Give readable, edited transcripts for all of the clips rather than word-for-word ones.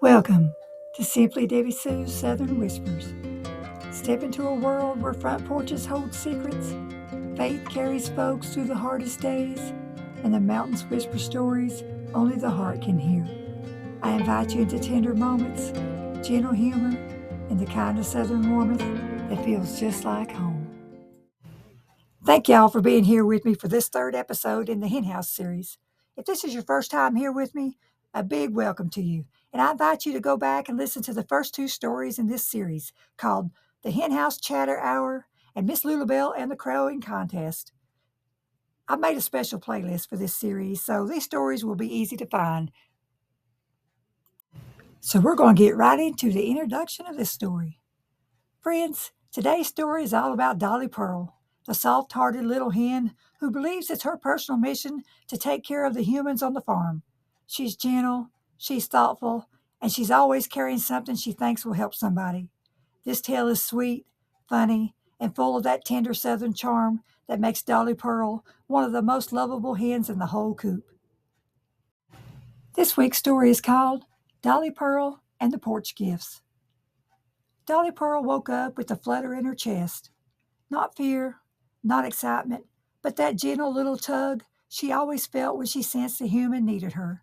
Welcome to Simply Debbie Sue's Southern Whispers. Step into a world where front porches hold secrets, faith carries folks through the hardest days, and the mountains whisper stories only the heart can hear. I invite you into tender moments, gentle humor, and the kind of Southern warmth that feels just like home. Thank y'all for being here with me for this third episode in the Henhouse series. If this is your first time here with me, a big welcome to you. And I invite you to go back and listen to the first two stories in this series called The Henhouse Chatter Hour and Miss Lulabelle and the Crowing Contest. I've made a special playlist for this series, so these stories will be easy to find. So we're going to get right into the introduction of this story. Friends, today's story is all about Dolly Pearl, the soft-hearted little hen who believes it's her personal mission to take care of the humans on the farm. She's gentle, she's thoughtful, and she's always carrying something she thinks will help somebody. This tale is sweet, funny, and full of that tender southern charm that makes Dolly Pearl one of the most lovable hens in the whole coop. This week's story is called Dolly Pearl and the Porch Gifts. Dolly Pearl woke up with a flutter in her chest. Not fear, not excitement, but that gentle little tug she always felt when she sensed a human needed her.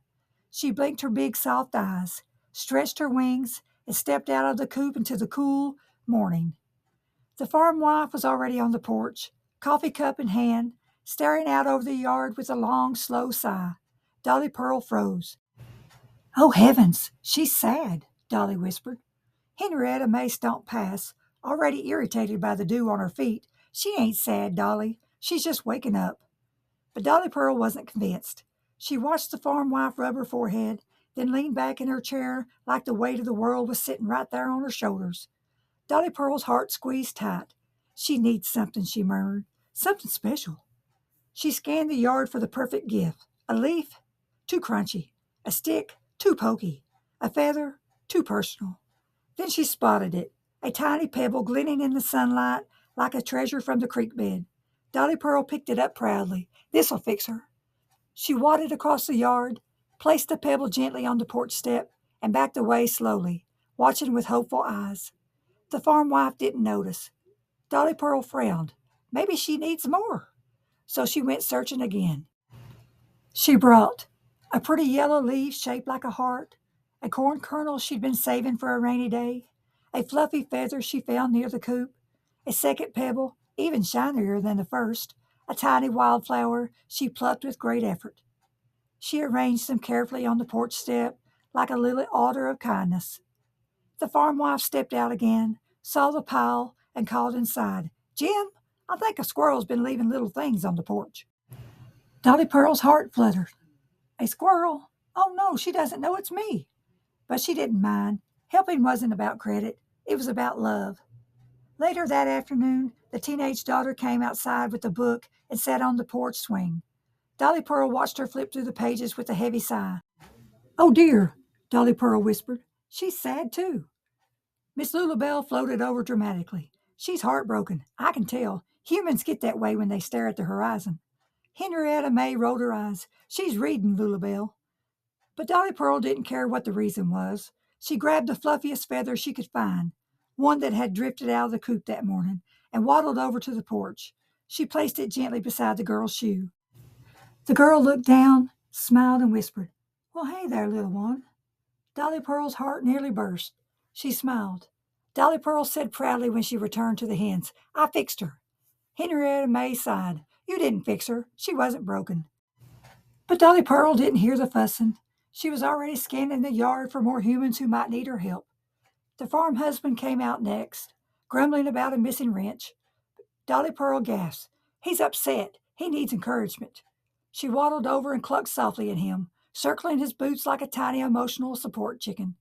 She blinked her big soft eyes, stretched her wings, and stepped out of the coop into the cool morning. The farm wife was already on the porch, coffee cup in hand, staring out over the yard with a long, slow sigh. Dolly Pearl froze. "Oh, heavens, she's sad," Dolly whispered. Henrietta May stomped past, already irritated by the dew on her feet. "She ain't sad, Dolly. She's just waking up." But Dolly Pearl wasn't convinced. She watched the farm wife rub her forehead, then leaned back in her chair like the weight of the world was sitting right there on her shoulders. Dolly Pearl's heart squeezed tight. "She needs something," she murmured. "Something special." She scanned the yard for the perfect gift. A leaf? Too crunchy. A stick? Too pokey. A feather? Too personal. Then she spotted it, a tiny pebble glinting in the sunlight like a treasure from the creek bed. Dolly Pearl picked it up proudly. "This'll fix her." She wadded across the yard, placed the pebble gently on the porch step, and backed away slowly, watching with hopeful eyes. The farm wife didn't notice. Dolly Pearl frowned. Maybe she needs more. So she went searching again. She brought a pretty yellow leaf shaped like a heart, a corn kernel she'd been saving for a rainy day, a fluffy feather she found near the coop, a second pebble, even shinier than the first, a tiny wildflower she plucked with great effort. She arranged them carefully on the porch step like a little order of kindness. The farm wife stepped out again, saw the pile, and called inside, "Jim, I think a squirrel's been leaving little things on the porch." Dolly Pearl's heart fluttered. A squirrel? Oh no, she doesn't know it's me. But she didn't mind. Helping wasn't about credit. It was about love. Later that afternoon, the teenage daughter came outside with a book and sat on the porch swing. Dolly Pearl watched her flip through the pages with a heavy sigh. "Oh dear," Dolly Pearl whispered. "She's sad too." Miss Lulabelle floated over dramatically. "She's heartbroken. I can tell. Humans get that way when they stare at the horizon." Henrietta May rolled her eyes. "She's reading, Lulabelle." But Dolly Pearl didn't care what the reason was. She grabbed the fluffiest feather she could find, one that had drifted out of the coop that morning, and waddled over to the porch. She placed it gently beside the girl's shoe. The girl looked down, smiled, and whispered, "Well, hey there, little one." Dolly Pearl's heart nearly burst. She smiled. Dolly Pearl said proudly when she returned to the hens, "I fixed her." Henrietta May sighed. "You didn't fix her. She wasn't broken." But Dolly Pearl didn't hear the fussing. She was already scanning the yard for more humans who might need her help. The farm husband came out next, grumbling about a missing wrench. Dolly Pearl gasped. "He's upset. He needs encouragement." She waddled over and clucked softly at him, circling his boots like a tiny emotional support chicken.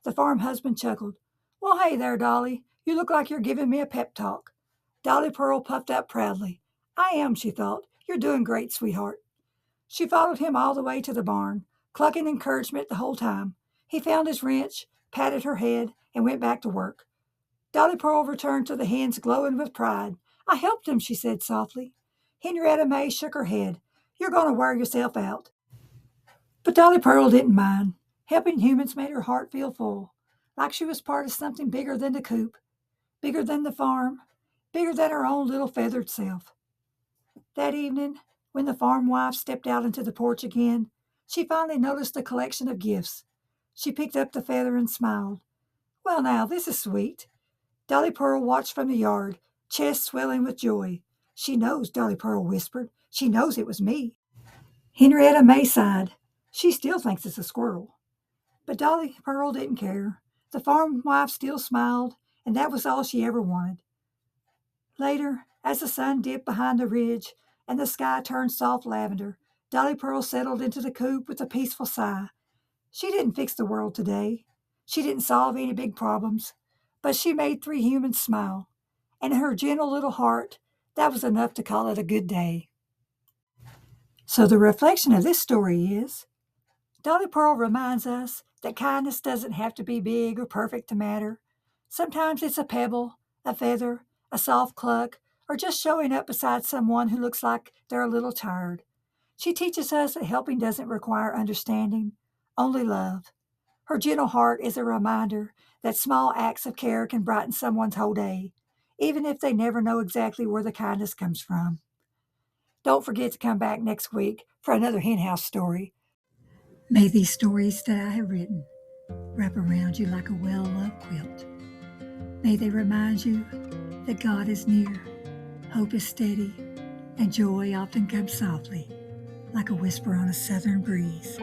The farm husband chuckled. "Well, hey there, Dolly. You look like you're giving me a pep talk." Dolly Pearl puffed up proudly. "I am," she thought. "You're doing great, sweetheart." She followed him all the way to the barn, clucking encouragement the whole time. He found his wrench, patted her head, and went back to work. Dolly Pearl returned to the hens glowing with pride. "I helped him," she said softly. Henrietta May shook her head. "You're going to wear yourself out." But Dolly Pearl didn't mind. Helping humans made her heart feel full, like she was part of something bigger than the coop, bigger than the farm, bigger than her own little feathered self. That evening, when the farm wife stepped out into the porch again, she finally noticed a collection of gifts. She picked up the feather and smiled. Well, now, this is sweet. Dolly Pearl watched from the yard, chest swelling with joy. She knows, Dolly Pearl whispered. She knows it was me. Henrietta May sighed. She still thinks it's a squirrel. But Dolly Pearl didn't care. The farm wife still smiled, and that was all she ever wanted. Later, as the sun dipped behind the ridge and the sky turned soft lavender, Dolly Pearl settled into the coop with a peaceful sigh. She didn't fix the world today. She didn't solve any big problems, but she made 3 humans smile. And in her gentle little heart, that was enough to call it a good day. So the reflection of this story is Dolly Pearl reminds us that kindness doesn't have to be big or perfect to matter. Sometimes it's a pebble, a feather, a soft cluck, or just showing up beside someone who looks like they're a little tired. She teaches us that helping doesn't require understanding, only love. Her gentle heart is a reminder that small acts of care can brighten someone's whole day, even if they never know exactly where the kindness comes from. Don't forget to come back next week for another henhouse story. May these stories that I have written wrap around you like a well-loved quilt. May they remind you that God is near, hope is steady, and joy often comes softly, like a whisper on a southern breeze.